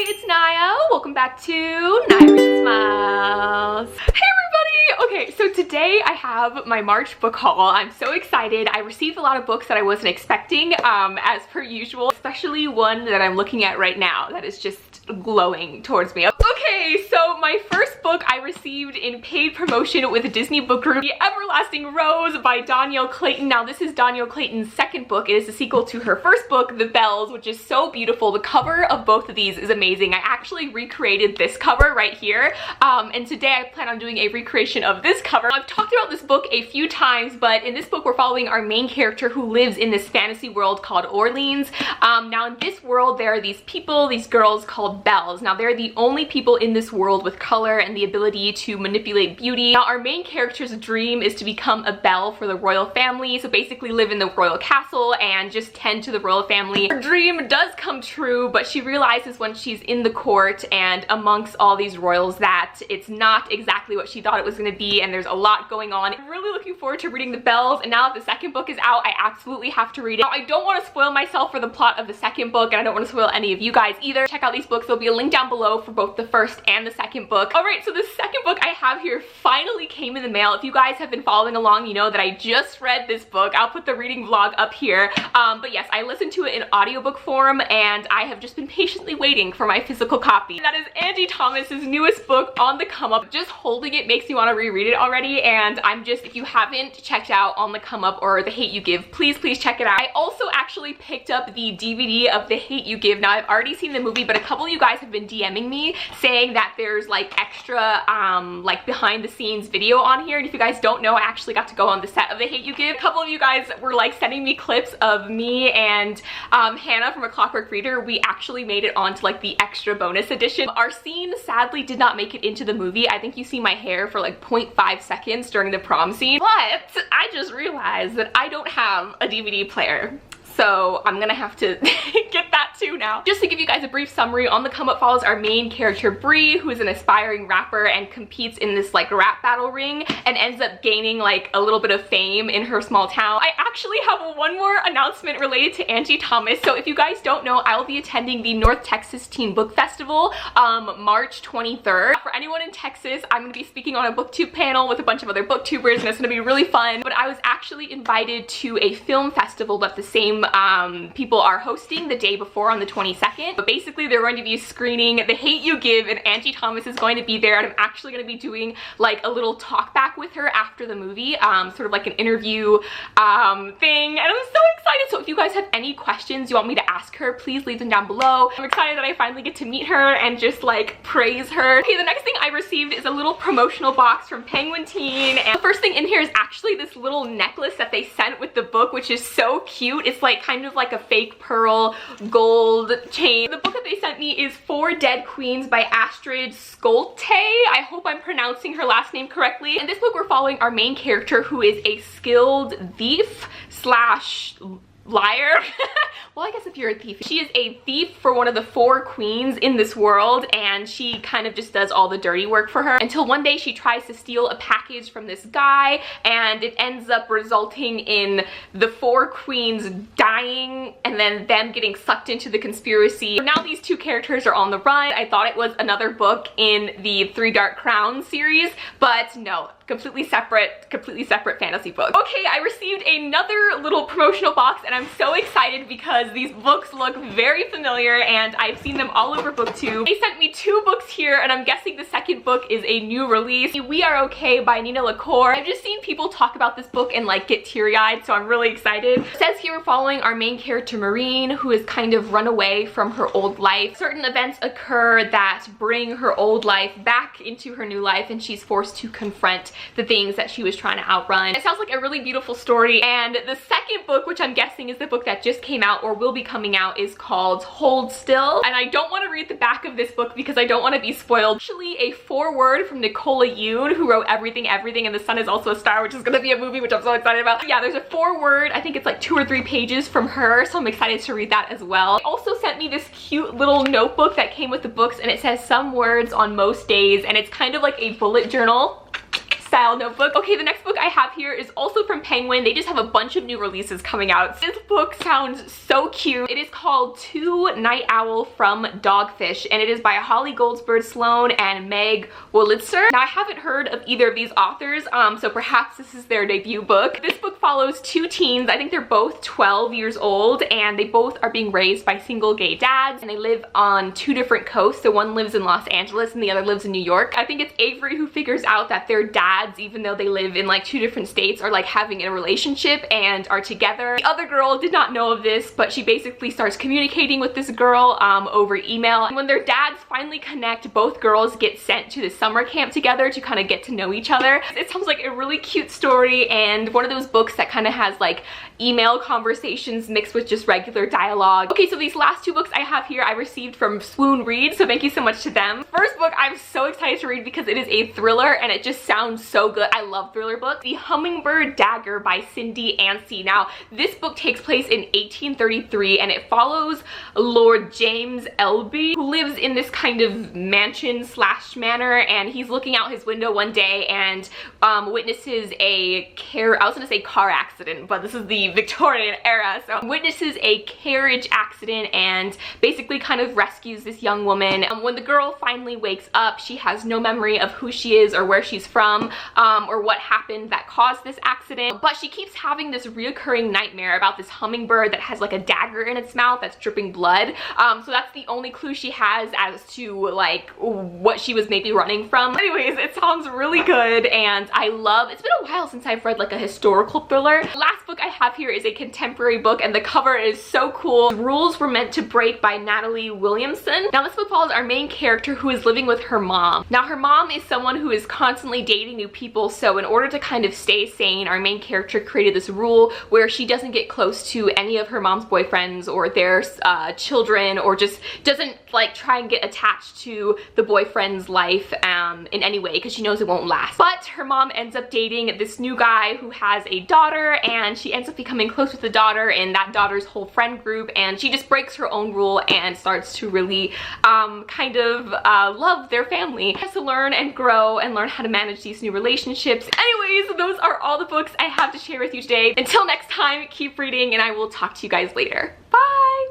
Hi, it's Naya. Welcome back to Naya Reads Smiles. Hey everybody! Okay, so today I have my March book haul. I'm so excited. I received a lot of books that I wasn't expecting, as per usual, especially one that I'm looking at right now that is just glowing towards me. Okay, so my first book I received in paid promotion with Disney Book Group, The Everlasting Rose by Danielle Clayton. Now this is Danielle Clayton's second book. It is a sequel to her first book, The Bells, which is so beautiful. The cover of both of these is amazing. I actually recreated this cover right here, and today I plan on doing a recreation of this cover. I've talked about this book a few times, but in this book we're following our main character who lives in this fantasy world called Orleans. Now in this world there are these people, these girls called bells. Now they're the only people in this world with color and the ability to manipulate beauty. Now our main character's dream is to become a belle for the royal family, so basically live in the royal castle and just tend to the royal family. Her dream does come true, but she realizes when she's in the court and amongst all these royals that it's not exactly what she thought it was going to be, and there's a lot going on. I'm really looking forward to reading The Bells, and now that the second book is out, I absolutely have to read it. Now I don't want to spoil myself for the plot of the second book, and I don't want to spoil any of you guys either. Check out these books. There'll be a link down below for both the first and the second book. Alright, so the second book I have here finally came in the mail. If you guys have been following along, you know that I just read this book. I'll put the reading vlog up here. But yes, I listened to it in audiobook form, and I have just been patiently waiting for my physical copy. And that is Angie Thomas's newest book, On the Come Up. Just holding it makes me want to reread it already, and if you haven't checked out On the Come Up or The Hate U Give, please check it out. I also actually picked up the DVD of The Hate U Give. Now I've already seen the movie, but a couple of you guys have been DMing me saying that there's like extra like behind the scenes video on here, and if you guys don't know, I actually got to go on the set of The Hate U Give. A couple of you guys were like sending me clips of me and Hannah from A Clockwork Reader. We actually made it onto like the extra bonus edition. Our scene sadly did not make it into the movie. I think you see my hair for like 0.5 seconds during the prom scene, but I just realized that I don't have a DVD player. So I'm gonna have to get that too now. Just to give you guys a brief summary, On the Come Up follows our main character Bree, who is an aspiring rapper and competes in this like rap battle ring and ends up gaining like a little bit of fame in her small town. I actually have one more announcement related to Angie Thomas. So if you guys don't know, I will be attending the North Texas Teen Book Festival March 23rd. For anyone in Texas, I'm gonna be speaking on a booktube panel with a bunch of other booktubers, and it's gonna be really fun. But I was actually invited to a film festival that the same people are hosting the day before on the 22nd. But basically they're going to be screening The Hate U Give, and Angie Thomas is going to be there, and I'm actually going to be doing like a little talk back with her after the movie, sort of like an interview thing, and I'm so excited. So if you guys have any questions you want me to ask her, please leave them down below. I'm excited that I finally get to meet her and just like praise her. Okay, the next thing I received is a little promotional box from Penguin Teen, and the first thing in here is actually this little necklace that they sent with the book, which is so cute. It's like kind of like a fake pearl gold chain. The book that they sent me is Four Dead Queens by Astrid Skolte. I hope I'm pronouncing her last name correctly. In this book we're following our main character, who is a skilled thief slash liar. Well, I guess if you're a thief. She is a thief for one of the four queens in this world, and she kind of just does all the dirty work for her until one day she tries to steal a package from this guy, and it ends up resulting in the four queens dying and then them getting sucked into the conspiracy. So now these two characters are on the run. I thought it was another book in the Three Dark Crowns series, but no. Completely separate fantasy book. Okay, I received another little promotional box, and I'm so excited because these books look very familiar and I've seen them all over BookTube. They sent me two books here, and I'm guessing the second book is a new release. We Are Okay by Nina LaCour. I've just seen people talk about this book and like get teary-eyed, so I'm really excited. It says here we're following our main character Maureen, who is kind of run away from her old life. Certain events occur that bring her old life back into her new life, and she's forced to confront the things that she was trying to outrun. It sounds like a really beautiful story, and the second book, which I'm guessing is the book that just came out or will be coming out, is called Hold Still, and I don't want to read the back of this book because I don't want to be spoiled. Actually, a foreword from Nicola Yoon, who wrote Everything, and The Sun Is Also a Star, which is going to be a movie, which I'm so excited about. But yeah, there's a foreword. I think it's like 2 or 3 pages from her, so I'm excited to read that as well. They also sent me this cute little notebook that came with the books, and it says some words on most days, and it's kind of like a bullet journal style notebook. Okay, the next book I have here is also from Penguin. They just have a bunch of new releases coming out. This book sounds so cute. It is called To Night Owl from Dogfish, and it is by Holly Goldsbird Sloan and Meg Wolitzer. Now, I haven't heard of either of these authors, so perhaps this is their debut book. This book follows two teens. I think they're both 12 years old, and they both are being raised by single gay dads, and they live on two different coasts. So one lives in Los Angeles and the other lives in New York. I think it's Avery who figures out that their dads, even though they live in like two different states, are like having a relationship and are together. The other girl did not know of this, but she basically starts communicating with this girl over email. And when their dads finally connect, both girls get sent to the summer camp together to kind of get to know each other. It sounds like a really cute story and one of those books that kind of has like email conversations mixed with just regular dialogue. Okay, so these last two books I have here I received from Swoon Reads, so thank you so much to them. First book I'm so excited to read because it is a thriller and it just sounds so good. I love thriller books. The Hummingbird Dagger by Cindy Anstey. Now, this book takes place in 1833 and it follows Lord James Elby, who lives in this kind of mansion slash manor, and he's looking out his window one day and witnesses I was gonna say car accident, but this is the Victorian era, so witnesses a carriage accident and basically kind of rescues this young woman. When the girl finally wakes up, she has no memory of who she is or where she's from or what happened that caused this accident, but she keeps having this reoccurring nightmare about this hummingbird that has like a dagger in its mouth that's dripping blood. So that's the only clue she has as to like what she was maybe running from. Anyways, it sounds really good and it's been a while since I've read like a historical thriller. The last book I have here is a contemporary book and the cover is so cool. Rules Were Meant to Break by Natalie Williamson. Now, this book follows our main character who is living with her mom. Now, her mom is someone who is constantly dating new people, so in order to kind of stay sane, our main character created this rule where she doesn't get close to any of her mom's boyfriends or their children, or just doesn't like try and get attached to the boyfriend's life in any way because she knows it won't last. But her mom ends up dating this new guy who has a daughter, and she ends up becoming close with the daughter and that daughter's whole friend group, and she just breaks her own rule and starts to really kind of love their family. She has to learn and grow and learn how to manage these new relationships. Anyways, those are all the books I have to share with you today. Until next time, keep reading and I will talk to you guys later. Bye!